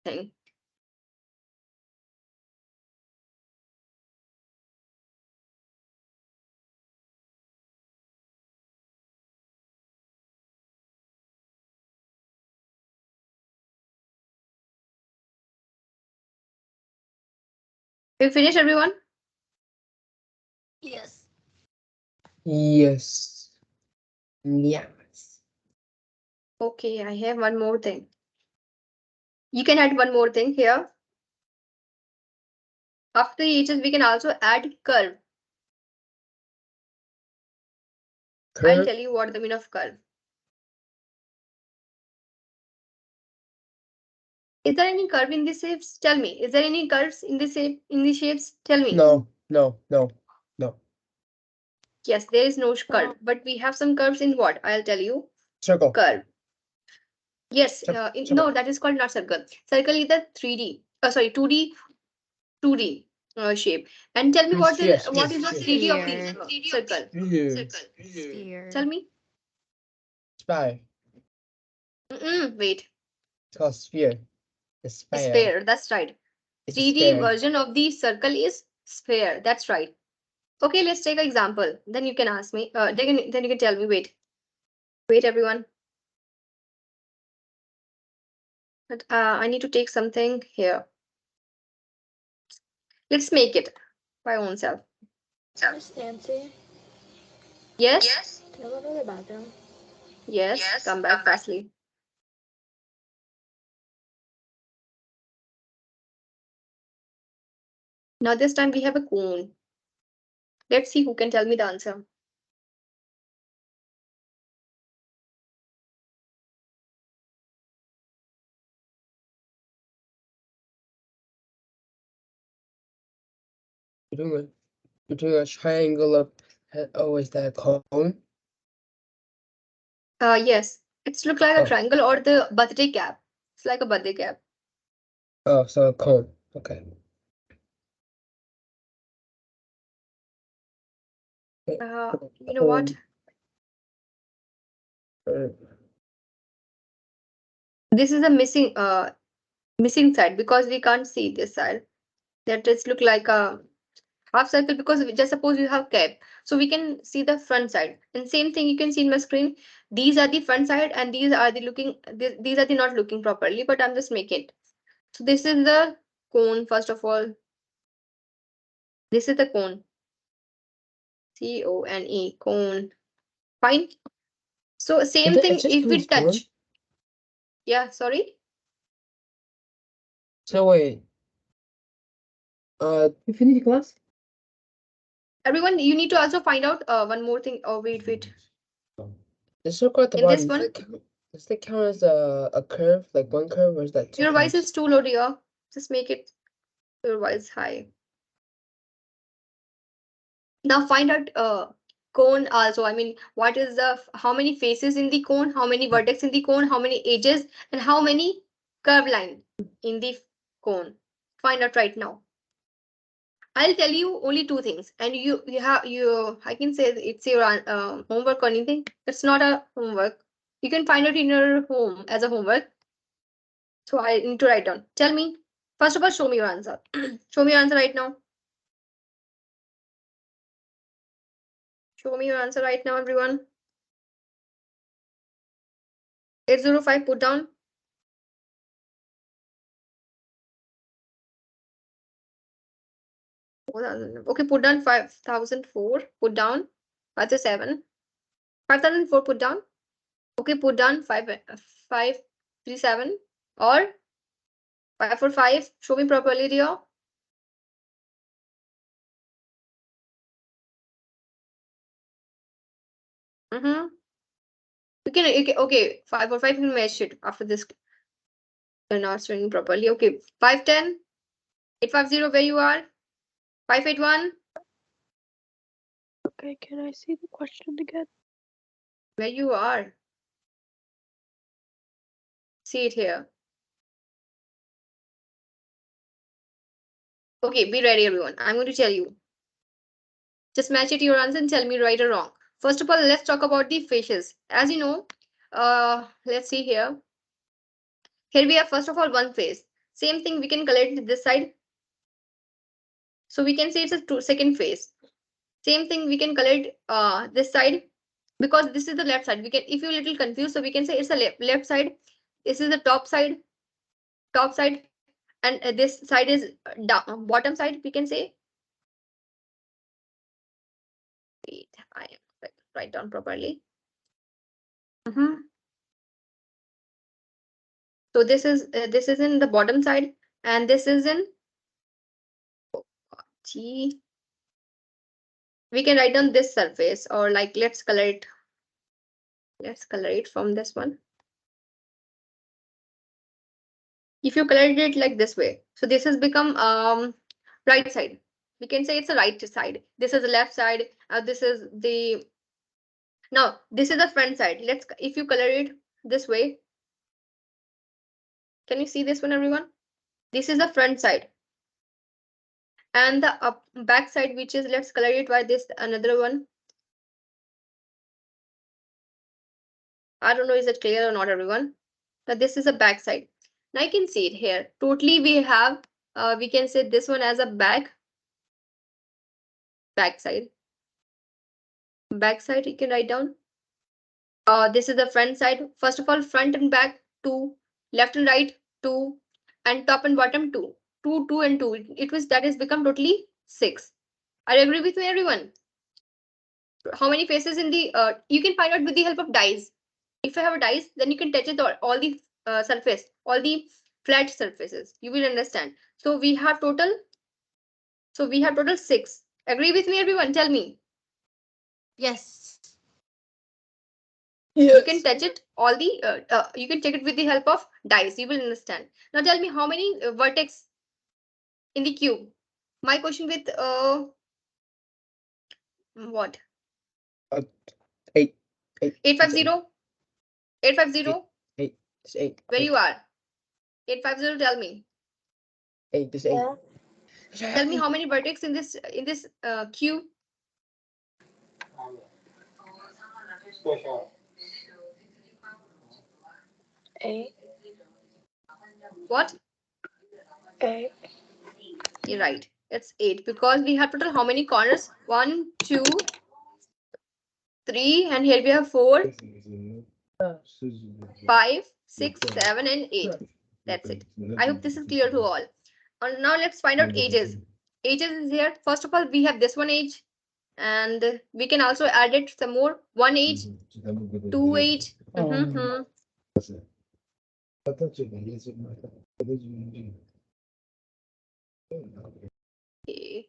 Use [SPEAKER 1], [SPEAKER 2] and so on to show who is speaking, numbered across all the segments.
[SPEAKER 1] thing. We finished, everyone?
[SPEAKER 2] Yes.
[SPEAKER 3] Yes. Yes.
[SPEAKER 1] Okay, I have one more thing. You can add one more thing here. After the edges, we can also add curve. I'll
[SPEAKER 3] Curve.
[SPEAKER 1] tell you what the meaning of curve. Is there any curve in these shapes? Tell me. Is there any curves in this shape? In these shapes? Tell me.
[SPEAKER 3] No, no, no, no.
[SPEAKER 1] Yes, there is no curve, but we have some curves in what? I'll tell you.
[SPEAKER 3] Circle.
[SPEAKER 1] Curve. Yes.
[SPEAKER 3] Circle.
[SPEAKER 1] No, that is called not circle. Circle is the 3D. Sorry, 2D shape. And tell me what
[SPEAKER 3] Yes,
[SPEAKER 1] what is the
[SPEAKER 3] yes,
[SPEAKER 1] 3D of
[SPEAKER 2] Sphere.
[SPEAKER 1] the circle?
[SPEAKER 3] yes.
[SPEAKER 2] Sphere.
[SPEAKER 1] Tell me.
[SPEAKER 3] Spy.
[SPEAKER 1] Wait.
[SPEAKER 3] It's called sphere. The sphere.
[SPEAKER 1] Sphere. That's right.
[SPEAKER 3] It's a
[SPEAKER 1] 3D
[SPEAKER 3] sphere.
[SPEAKER 1] version of the circle is sphere. That's right. Okay, let's take an example. Then you can ask me. Then you can tell me. Wait, everyone. But, I need to take something here. Let's make it by own self.
[SPEAKER 2] Miss Nancy,
[SPEAKER 1] Yes.
[SPEAKER 2] can I go to the bathroom?
[SPEAKER 1] Yes. Come back fastly. Now this time we have a cone. Let's see who can tell me the answer.
[SPEAKER 3] You're doing a triangle of. Oh, is that a cone?
[SPEAKER 1] Yes. It's look like a
[SPEAKER 3] Oh.
[SPEAKER 1] triangle or the birthday cap. It's like a birthday cap.
[SPEAKER 3] Oh, so a cone. Okay.
[SPEAKER 1] You know what?
[SPEAKER 3] Uh,
[SPEAKER 1] This is a missing side because we can't see this side. That just look like a half circle because just suppose you have cap, so we can see the front side. And same thing you can see in my screen. These are the front side and these are the these are the not looking properly, but I'm just making it. So this is the cone. First of all, this is the cone. Cone, cone. Fine. So same thing
[SPEAKER 3] It just
[SPEAKER 1] if we
[SPEAKER 3] means cone.
[SPEAKER 1] touch. Yeah, sorry.
[SPEAKER 3] So wait. You finish class?
[SPEAKER 1] Everyone, you need to also find out one more thing. Oh, wait.
[SPEAKER 3] The circle at the
[SPEAKER 1] In this
[SPEAKER 3] bottom.
[SPEAKER 1] one,
[SPEAKER 3] Does that count as a curve? Like one curve, or is that two
[SPEAKER 1] your voice
[SPEAKER 3] curves?
[SPEAKER 1] is too low, dear. Just make it your voice high. Now find out cone also. I mean, what is the how many faces in the cone, how many vertex in the cone, how many edges, and how many curve line in the cone. Find out right now. I'll tell you only two things, and you have you. I can say it's your homework or anything. It's not a homework. You can find it in your home as a homework. So I need to write down. Tell me. First of all, show me your answer. Show me your answer right now. Show me your answer right now, everyone. 805, put down. Okay, put down 5004. Put down 537. 5004, put down. Okay, put down 537 or 545. Show me properly, dear. Mm-hmm. Okay, 545, you can match it after this. You're not showing properly. Okay, 510, 850, where you are? 581,
[SPEAKER 2] Okay, can I see the question again?
[SPEAKER 1] where you are? See it here. Okay, be ready, everyone. I'm going to tell you. Just match it to your answer and tell me right or wrong. First of all, let's talk about the faces. As you know, let's see here. Here we have first of all one face. Same thing, we can color it this side. So we can say it's a second phase. Same thing, we can color it this side, because this is the left side. We can, if you're a little confused, so we can say it's a left side. This is the top side, and this side is down, bottom side. We can say. Wait, I am write down properly. So this is in the bottom side, and this is in G. We can write down this surface, or like let's color it. Let's color it from this one. If you color it like this way, so this has become right side. We can say it's a right side. This is the left side. This is the now this is the front side. Let's, if you color it this way, can you see this one, everyone? This is the front side, and the back side, which is, let's color it by this another one. I don't know, is it clear or not, everyone? But this is the back side. Now I can see it here. Totally, we have we can say this one as a back side. Back side, you can write down. This is the front side. First of all, front and back 2, left and right 2, and top and bottom 2. 2, 2, and 2. It was, that is become totally 6. Are you agree with me, everyone? How many faces in the you can find out with the help of dice. If you have a dice, then you can touch it all the surface, all the flat surfaces. You will understand. So we have total. So we have total 6. Agree with me, everyone? Tell me.
[SPEAKER 2] Yes.
[SPEAKER 1] You can touch it all the you can check it with the help of dice. You will understand. Now tell me how many vertex in the cube. My question with what?
[SPEAKER 3] 8.
[SPEAKER 1] 850. 850.
[SPEAKER 3] 8. It's 8.
[SPEAKER 1] Where you are? 850. Tell me.
[SPEAKER 3] 8. It's 8.
[SPEAKER 1] Tell me how many vertex in this cube.
[SPEAKER 2] Eight.
[SPEAKER 1] What?
[SPEAKER 2] 8.
[SPEAKER 1] You're right. It's 8, because we have total how many corners? 1, 2, 3, and here we have 4, 5, 6, 7, and 8. That's it. I hope this is clear to all. And now let's find out ages. Ages is here. First of all, we have this one age, and we can also add it some more. 1 age, 2 age. Okay.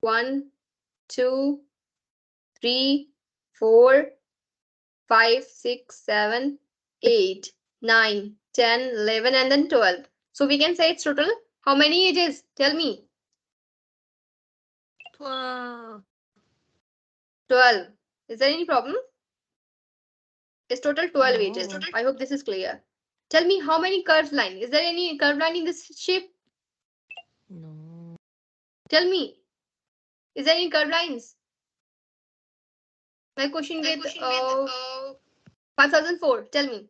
[SPEAKER 1] 1, 2, 3, 4, 5, 6, 7, 8, 9, 10, 11, and then 12. So we can say it's total. How many ages? Tell me.
[SPEAKER 2] 12.
[SPEAKER 1] 12. Is there any problem? It's total 12
[SPEAKER 2] No.
[SPEAKER 1] ages. I hope this is clear. Tell me how many curved line. Is there any curved line in this shape?
[SPEAKER 2] No.
[SPEAKER 1] Tell me. Is there any curved lines? My question with 5004. Tell me.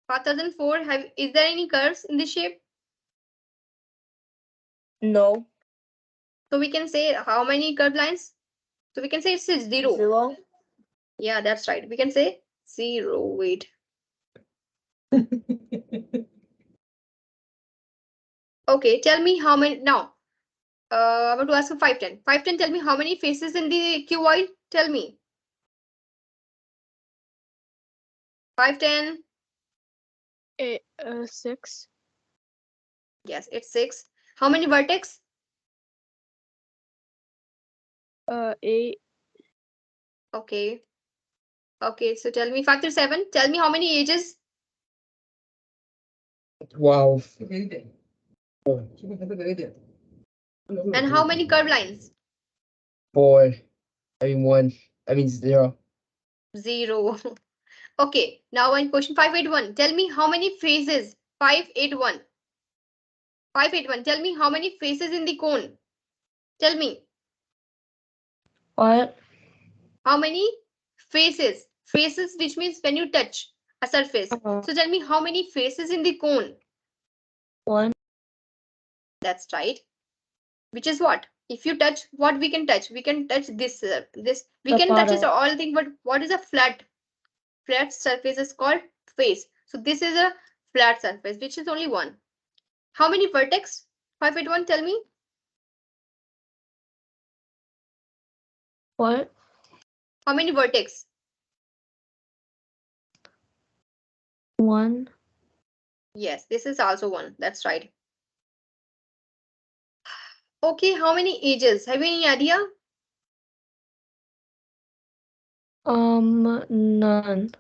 [SPEAKER 1] 5004. Is there any curves in this shape?
[SPEAKER 2] No.
[SPEAKER 1] So we can say how many curved lines? So we can say it's 0.
[SPEAKER 2] 0.
[SPEAKER 1] Yeah, that's right. We can say 0. Wait. Okay, tell me how many now. I want to ask you 510. 510, tell me how many faces in the cuboid? Tell me. 510.
[SPEAKER 2] 6.
[SPEAKER 1] Yes, it's 6. How many vertex?
[SPEAKER 2] 8.
[SPEAKER 1] Okay. Okay, so tell me 537. Tell me how many ages?
[SPEAKER 3] 12.
[SPEAKER 1] And how many curved lines?
[SPEAKER 3] 4. 1. 0.
[SPEAKER 1] 0. Okay, now one question 581. Tell me how many faces? 581. 581. Tell me how many faces in the cone? Tell me.
[SPEAKER 2] What?
[SPEAKER 1] How many faces? Faces, which means when you touch a surface. So tell me how many faces in the cone?
[SPEAKER 2] 1.
[SPEAKER 1] That's right. Which is what? If you touch, what we can touch? We can touch this. We
[SPEAKER 2] The
[SPEAKER 1] can touch this
[SPEAKER 2] bottom.
[SPEAKER 1] all thing. But what is a flat surface? Is called face. So this is a flat surface, which is only one. How many vertex? 581. Tell me.
[SPEAKER 2] What?
[SPEAKER 1] How many vertex?
[SPEAKER 2] 1.
[SPEAKER 1] Yes, this is also one. That's right. Okay, how many edges? Have you any idea?
[SPEAKER 2] None.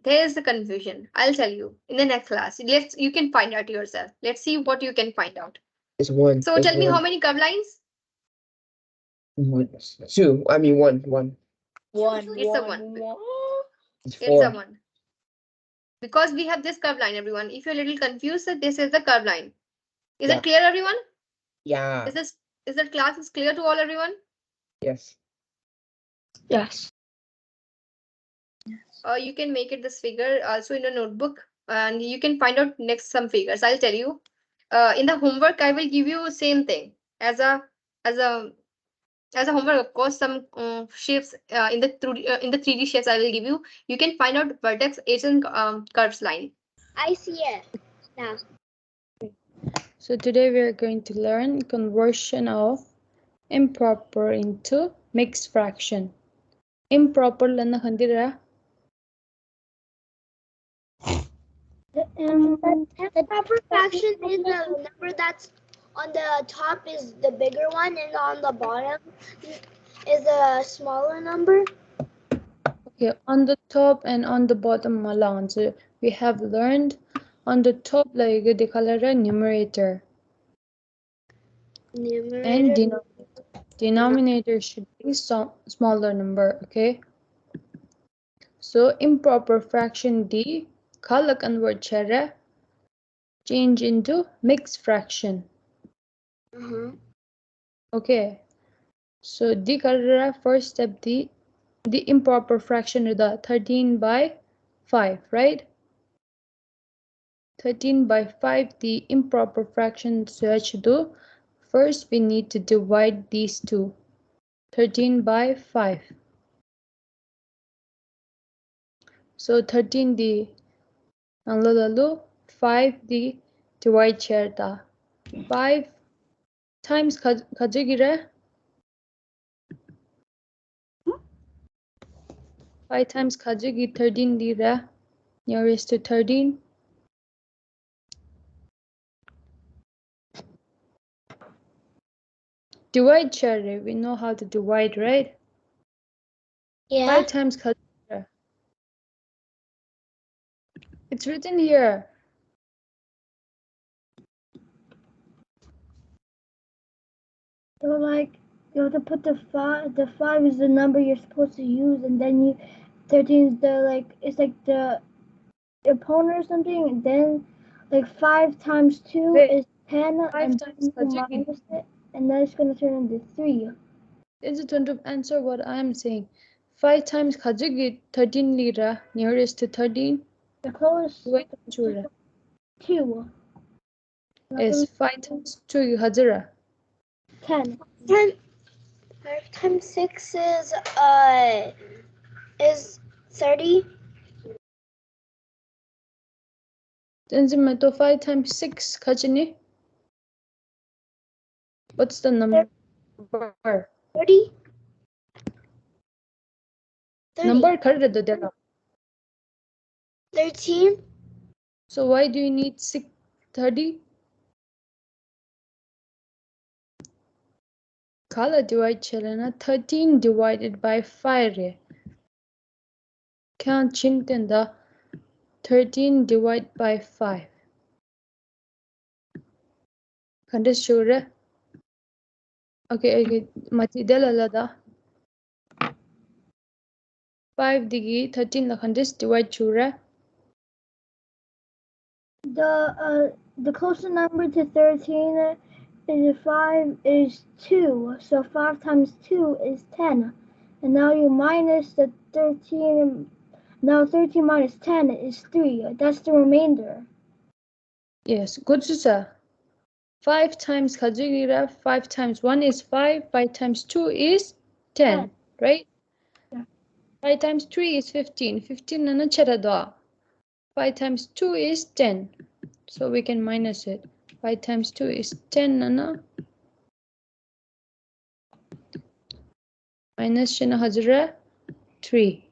[SPEAKER 1] There is the confusion. I'll tell you in the next class. You can find out yourself. Let's see what you can find out.
[SPEAKER 3] It's one.
[SPEAKER 1] So
[SPEAKER 3] It's
[SPEAKER 1] tell me how
[SPEAKER 3] one.
[SPEAKER 1] many curve lines?
[SPEAKER 3] Two. I mean one. One.
[SPEAKER 1] It's a one.
[SPEAKER 3] It's
[SPEAKER 1] It's a
[SPEAKER 3] four.
[SPEAKER 1] one. Because we have this curve line, everyone. If you're a little confused, this is the curve line. Is
[SPEAKER 3] Yeah.
[SPEAKER 1] it clear, everyone?
[SPEAKER 3] Yeah.
[SPEAKER 1] Is that class is clear to all, everyone?
[SPEAKER 3] Yes.
[SPEAKER 2] Yes.
[SPEAKER 1] You can make it this figure also in a notebook, and you can find out next some figures. I'll tell you. In the homework, I will give you same thing as a as a as a homework. Of course, some shapes in the 3D shapes I will give you. You can find out vertex, edge, and curves line.
[SPEAKER 4] I see it now.
[SPEAKER 2] So today we are going to learn conversion of improper into mixed fraction. Improper lana khandira.
[SPEAKER 4] The proper fraction is the number that's on the top is the bigger one, and on the bottom is a smaller number.
[SPEAKER 2] Okay, on the top and on the bottom malan. So we have learned on the top like the color numerator and
[SPEAKER 4] Numerator.
[SPEAKER 2] denominator should be smaller number. Okay. So improper fraction D color convert chera change into mixed fraction. Okay. So D color first step the improper fraction is the 13 by 5, right? 13 by 5 the improper fraction search do. First we need to divide these two. 13 by 5. So 13 the lalu 5 the divide cherta. 5 times kajigira 5 times kajigi 13 dira nearest to 13. Divide cherry, we know how to divide, right?
[SPEAKER 4] Yeah.
[SPEAKER 2] 5 times kajigira. It's written here.
[SPEAKER 5] So like you have to put the 5. The 5 is the number you're supposed to use, and then 13 is the it's like the opponent or something. And then like 5 times 2
[SPEAKER 2] Wait,
[SPEAKER 5] is 10,
[SPEAKER 2] 5
[SPEAKER 5] and
[SPEAKER 2] times
[SPEAKER 5] then you
[SPEAKER 2] kajigi.
[SPEAKER 5] minus it, and then it's gonna turn into 3.
[SPEAKER 2] Is it going to answer what I am saying? 5 times kajigi 13 lira nearest to 13.
[SPEAKER 5] The closest
[SPEAKER 2] Wait, chura
[SPEAKER 5] 2
[SPEAKER 2] is 5 times 2 hajira.
[SPEAKER 5] 10.
[SPEAKER 4] 5 times 6 is 30.
[SPEAKER 2] Then the 5 times 6 kajini. What's the number?
[SPEAKER 4] 30.
[SPEAKER 2] Number karre do dela.
[SPEAKER 4] 13.
[SPEAKER 2] So why do you need 30? Kala divide chelena 13 divided by 5. Count chinten the 13 divided by 5. Kandis sure. Okay. Mati dela lada. 5 digi 13 la kandis divide sure.
[SPEAKER 5] The closest number to 13 is 5 is 2. So 5 times 2 is 10. and now you minus the 13. Now 13 minus 10 is 3. That's the remainder.
[SPEAKER 2] Yes, good sir. 5 times 가지기라 5 times 1 is 5, 5 times 2 is 10, right?
[SPEAKER 5] Yeah.
[SPEAKER 2] 5 times 3 is 15. 15 나는 채라도 5 times 2 is 10. So we can minus it. 5 times 2 is 10 나는 minus shina hajra 3.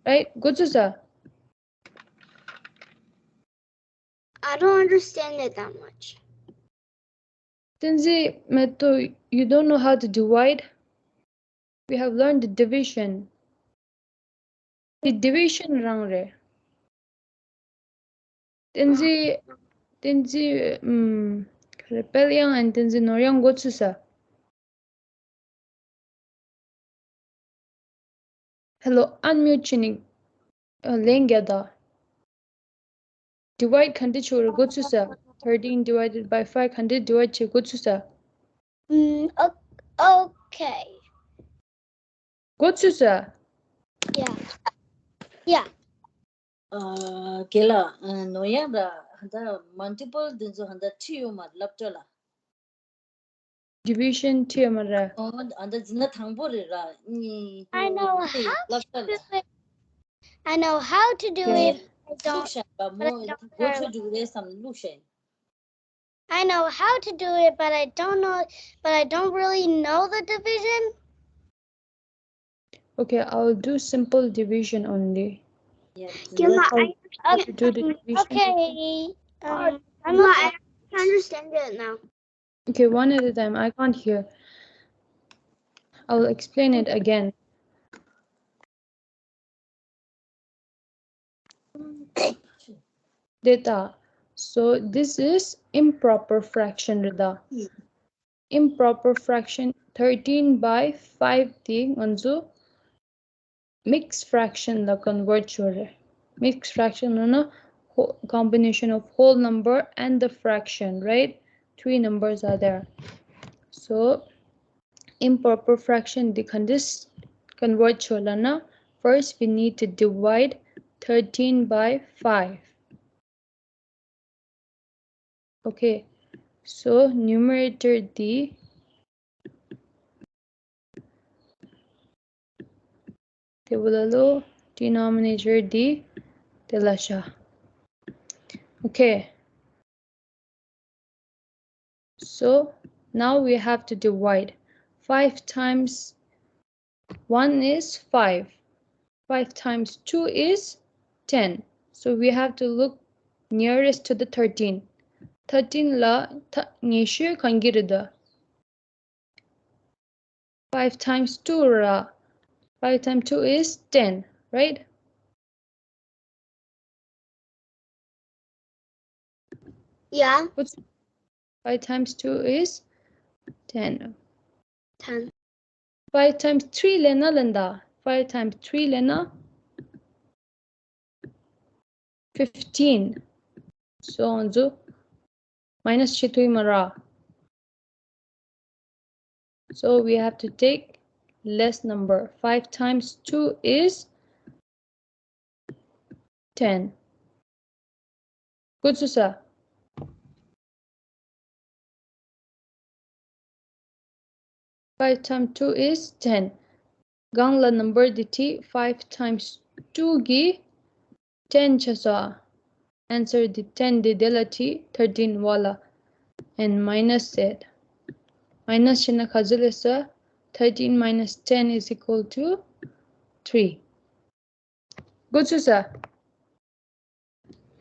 [SPEAKER 2] Right? Good sir.
[SPEAKER 4] I don't understand it that much.
[SPEAKER 2] Since you don't know how to divide, we have learned the division. The division rang re. Tinzi rebellion and tinzi noryang gotsusa. Hello, unmute chini lengyada. Divide khandi chura gotsusa. 13 divided by 5 khandi divide che gotsusa.
[SPEAKER 4] Okay.
[SPEAKER 2] Gotsusa.
[SPEAKER 4] Yeah. Yeah.
[SPEAKER 6] Kela noyanda handa multiple dinzo handa tiyo ma laptola.
[SPEAKER 2] Division tiamara.
[SPEAKER 6] Oh, handa zina thangbo ra ni.
[SPEAKER 4] I know how to do
[SPEAKER 6] Laptola.
[SPEAKER 4] it. I know how to do
[SPEAKER 2] Okay.
[SPEAKER 4] it. I don't.
[SPEAKER 6] Lusha ba
[SPEAKER 4] but I
[SPEAKER 6] mo
[SPEAKER 4] don't
[SPEAKER 6] go
[SPEAKER 4] know.
[SPEAKER 6] to do this some lusha.
[SPEAKER 4] I know how to do it, but I don't know. But I don't really know the division.
[SPEAKER 2] Okay, I'll do simple division only.
[SPEAKER 6] Yeah.
[SPEAKER 2] How to do the division?
[SPEAKER 4] Okay. I understand it now.
[SPEAKER 2] Okay, one at a time. I can't hear. I'll explain it again. Data. So this is improper fraction, Rida. Improper fraction 13 by 5 the nganzu mixed fraction la convert chore. Mixed fraction na combination of whole number and the fraction, right? 3 numbers are there. So improper fraction the convert cholana. First we need to divide 13 by 5. Okay, so numerator D Tebulalo denominator D Delasha. Okay, so now we have to divide 5 times 1 is 5. 5 times 2 is 10. So we have to look nearest to the 13. 13 la nishu kangirida. 5 times 2 ra. 5 times 2 is 10, right?
[SPEAKER 4] Yeah.
[SPEAKER 2] 5 times 2 is 10.
[SPEAKER 4] 10.
[SPEAKER 2] 5 times 3 lena lenda. 5 times 3 lena 15. So on so minus chitui mara. So we have to take less number. 5 times 2 is 10. Good, Susa. 5 times 2 is 10. Gangla number dt 5 times 2 gi 10 chasa. Answer the 10 the delati 13 wala and minus it. Minus china khazulesa 13 minus 10 is equal to 3. Good, Susa.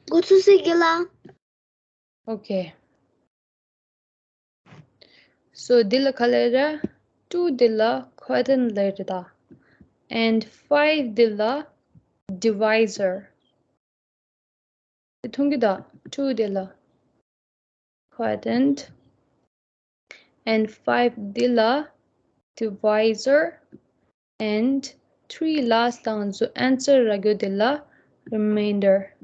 [SPEAKER 4] Go to Sigila.
[SPEAKER 2] Okay. So dilla kalera 2 dilla khwadan lerda and 5 dilla divisor. Itungida 2 dilla quadrant and 5 dilla divisor and 3 last down. So answer ragu dilla remainder.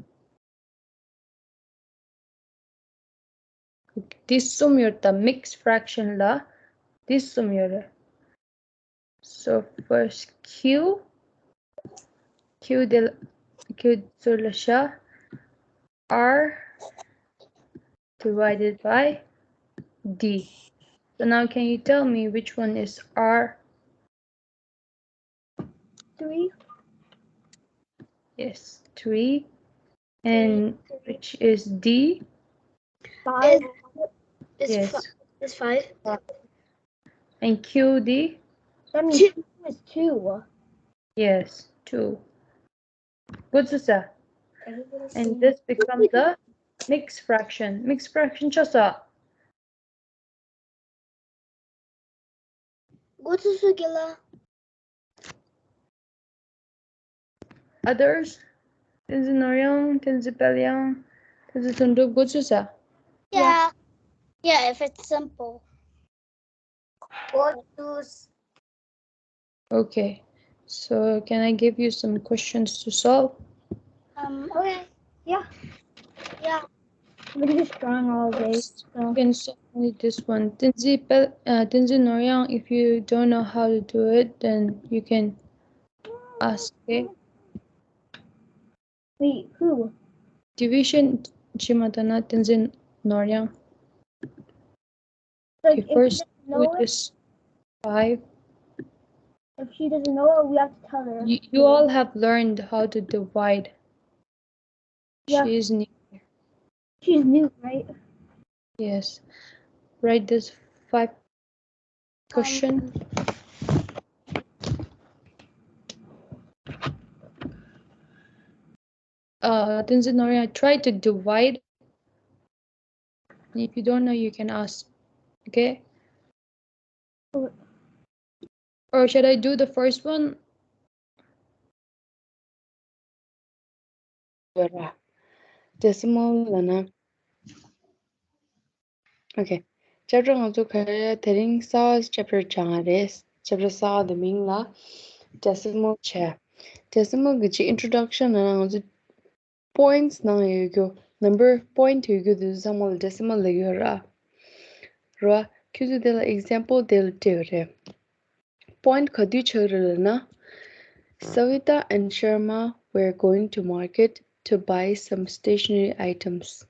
[SPEAKER 2] This sum your the mixed fraction la this sum your So first Q Zulasha R divided by D. So now can you tell me which one is R?
[SPEAKER 5] 3.
[SPEAKER 2] Yes, 3. And which is D?
[SPEAKER 5] 5.
[SPEAKER 2] Yes.
[SPEAKER 4] Is 5.
[SPEAKER 2] And QD?
[SPEAKER 5] That means 2 is 2.
[SPEAKER 2] Yes, 2. Good, Susa. And this becomes the mixed fraction. Mixed fraction, Chosa.
[SPEAKER 4] Go to Sugila.
[SPEAKER 2] Others? Tinzi Noryang, Tinzi Pelyang, Tinzi Tundu. Good, Susa.
[SPEAKER 4] Yeah. Yeah, if it's simple. Go to.
[SPEAKER 2] Okay. So can I give you some questions to solve?
[SPEAKER 4] Okay.
[SPEAKER 5] Yeah.
[SPEAKER 4] Yeah.
[SPEAKER 5] We're just drawing all day. So.
[SPEAKER 2] You can solve only this one. Tinzi Noryang, if you don't know how to do it, then you can ask, okay?
[SPEAKER 5] Wait, who?
[SPEAKER 2] Division Chimatana Tinzi Noryang.
[SPEAKER 5] Like,
[SPEAKER 2] Okay,
[SPEAKER 5] if
[SPEAKER 2] first
[SPEAKER 5] she
[SPEAKER 2] do
[SPEAKER 5] doesn't know it,
[SPEAKER 2] this 5.
[SPEAKER 5] if she doesn't know it, we have to tell her.
[SPEAKER 2] You all have learned how to divide.
[SPEAKER 5] Yeah.
[SPEAKER 2] She is new.
[SPEAKER 5] She's new, right?
[SPEAKER 2] Yes. Write this 5 question. Tinzi Noryang, try to divide. If you don't know, you can ask. Okay? Or should I do the first one?
[SPEAKER 7] Decimal lana. Okay. Chapter ngam kaya tering sa chapter changares. Chapter sa the ming la decimal cha. Decimal gichi introduction lana ngam points na yugo. Number point yugo the samal decimal legura. Ra kuzu de la example del teore. Point khadu churana. Savita and Sharma were going to market to buy some stationery items.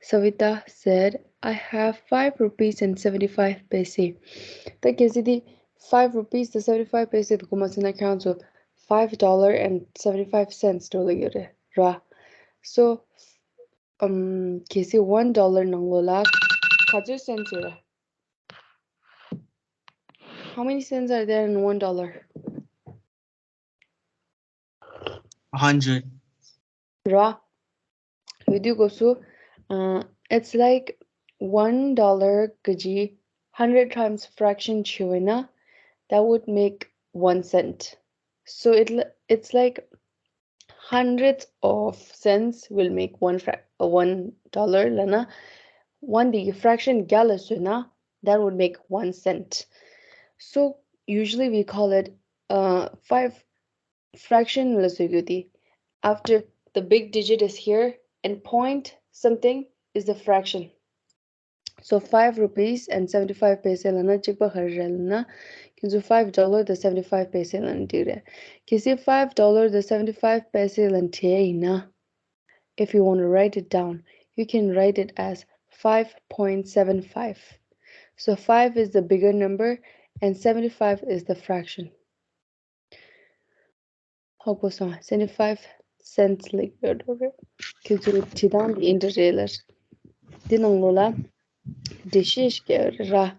[SPEAKER 7] Savita said, I have 5 rupees and 75 paise. The KCD 5 rupees to 75 paise the Kumasina counts of $5 and 75 cents to Ra. So KC $1 nanglola kaju cents yura. How many cents are there in $1?
[SPEAKER 8] 100.
[SPEAKER 7] Ra. Video gosu it's like $1 gaji 100 times fraction chuina that would make 1 cent. So it's like hundreds of cents will make $1 lana. One the fraction galasuna that would make 1 cent. So usually we call it 5 fraction lasugudi. After the big digit is here and point something is the fraction. So 5 rupees and 75 paise lana chikpa kharjalna. Kinso $5 the 75 paise lan dire. Kisi $5 the 75 paise lan na. If you want to write it down, you can write it as 5.75. So 5 is the bigger number and 75 is the fraction. Hopo 75 cents like Kinso chidan the interrailer. Dinang lola dishish ra.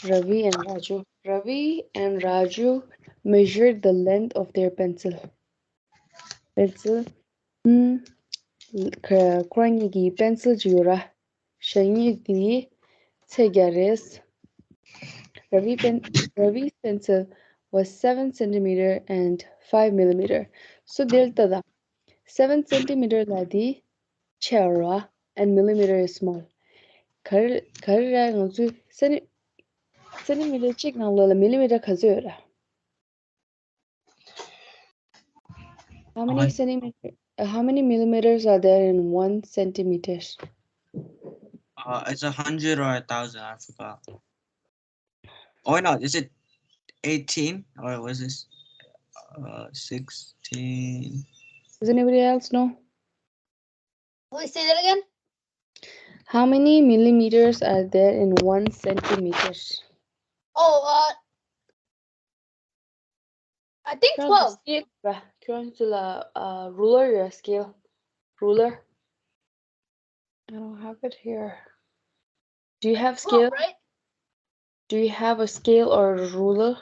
[SPEAKER 7] Ravi and Raju. Ravi and Raju measured the length of their pencil. Pencil. Kranigi pencil jura. Shani di Tegares. Ravi's pencil was 7 centimeter and 5 millimeter. So delta da 7 centimeter ladi chera and millimeter is small. Karira ngzu centimeter chik nanglola millimeter khazura. How many centimeters? How many millimeters are there in 1 centimeter?
[SPEAKER 8] It's 100 or 1,000. I forgot. Oh no, is it 18, or was this 16?
[SPEAKER 7] Does anybody else know?
[SPEAKER 4] Please say that again.
[SPEAKER 7] How many millimeters are there in 1 centimeter?
[SPEAKER 4] Oh, I think 12.
[SPEAKER 7] Scale. Ruler, your scale. Ruler. I don't have it here. Do you have
[SPEAKER 4] 12,
[SPEAKER 7] scale?
[SPEAKER 4] right?
[SPEAKER 7] Do you have a scale or a ruler?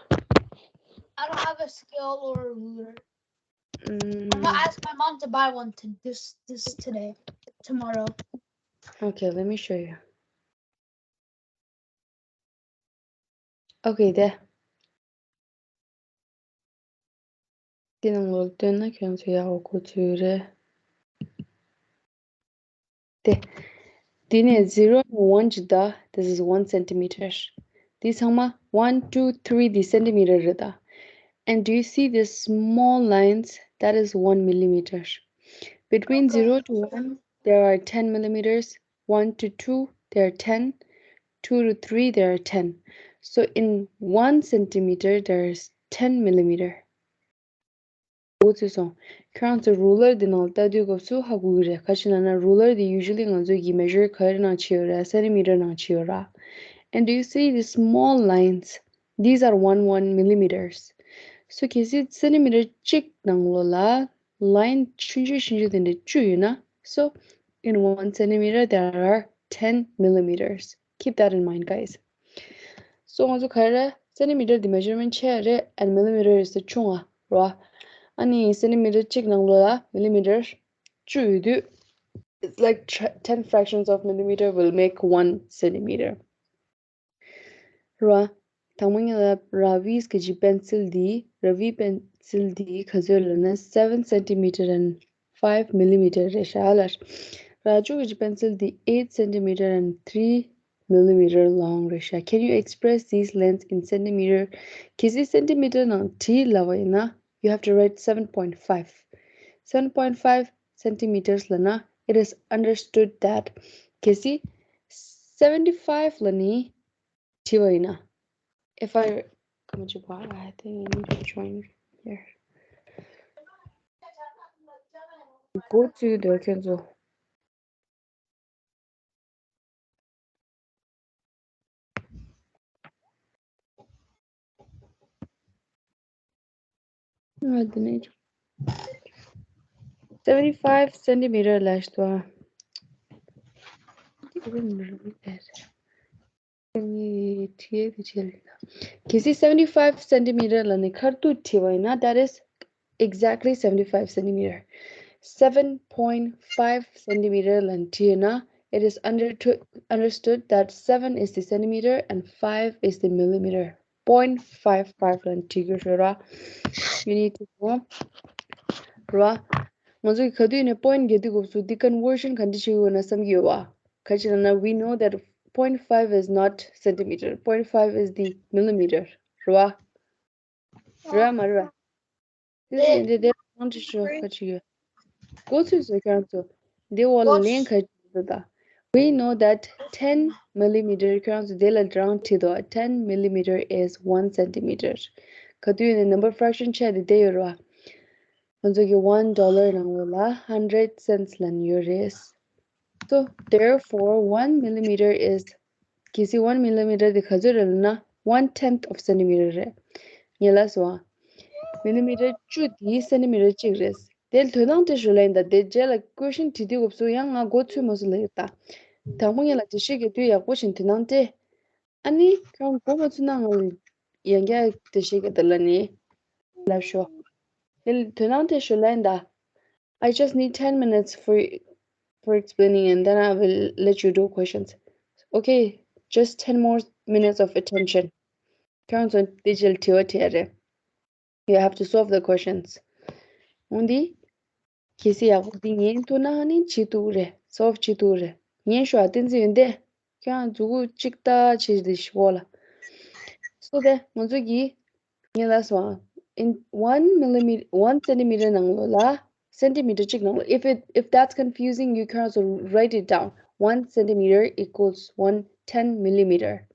[SPEAKER 4] I don't have a scale or a ruler. I'm
[SPEAKER 7] Mm,
[SPEAKER 4] gonna ask my mom to buy one tomorrow.
[SPEAKER 7] okay, let me show you. Okay, there. Tinang na kyan suya ako ture. There. Dine 0 and 1 jida. This is 1 centimeter. This hama 1, 2, 3 the centimeter jida. And do you see these small lines? That is 1 millimeter. Between 0 to 1, there are 10 millimeters. 1 to 2, there are 10. 2 to 3, there are 10. So in 1 centimeter, there is 10 millimeter. Current ruler the nalta do go so hagure. Kashina ruler the usually nganzo measure na chiora centimeter na chiora. And do you see the small lines? These are 1 millimeters. So kisi centimeter chik nanglola line shinju the chuyuna. So in 1 centimeter there are 10 millimeters. Keep that in mind, guys. So also kare centimeter the measurement chair and millimeter is the chunga, right? Ani centimeter chik nanglola millimeter chudu. It's like 10 fractions of millimeter will make 1 centimeter. Ra tangmangala Ravi's kaji pencil di Ravi pencil di khazolana 7 centimeter and 5 millimeter reshalar. Raju kaji pencil di 8 centimeter and 3 millimeter long resha. Can you express these lengths in centimeter? Kisi centimeter na t lavaina you have to write 7.5. 7.5 centimeters lana. It is understood that kisi 75 lani tivaina. If I come to bar, I think I need to join here. Go to the cancel. No, the need. 75 centimeter lash to. Kisi 75 centimeter lani khartu tivaina. That is exactly 75 centimeter. 7.5 centimeter lantina. It is understood that 7 is the centimeter and 5 is the millimeter. 0.55 lantigura. You need to go. Ra. Manzo khadu in a point get to the conversion condition na some yuwa. Kachana we know that 0.5 is not centimeter. 0.5 is the millimeter. Ra. Ra marwa. This is the want to show kachiya. Go to the council. They will link it. We know that 10 millimeter council they will drown to the 10 millimeter is 1 centimeter. Kadu in the number fraction chat the day ra. Manzo $1 nangula 100 cents lan euros. So therefore 1 millimeter is kisi 1 millimeter the khazur na 1/10 of centimeter. Yela swa. Millimeter chu di centimeter chigres. Del thonang te shulain da de jela question tidi gopsu yang nga go chu mosu la ta. Tamung ya la tishi ge tu ya question tinang te. Ani kang go mo chu nang yang ya tishi ge dalani. La sho. Del thonang te shulain da. I just need 10 minutes for explaining and then I will let you do questions. Okay, just 10 more minutes of attention. Council digital theory. You have to solve the questions. Undi kisi ya di nyen to na ni chiture solve chiture nyen sho atin zi yende kya zugu chikta chizdi shwola so de mozu gi nyen la swa in 1 millimeter 1 centimeter nanglo la centimeter chik nanglo if that's confusing you can also write it down 1 centimeter equals 110 millimeter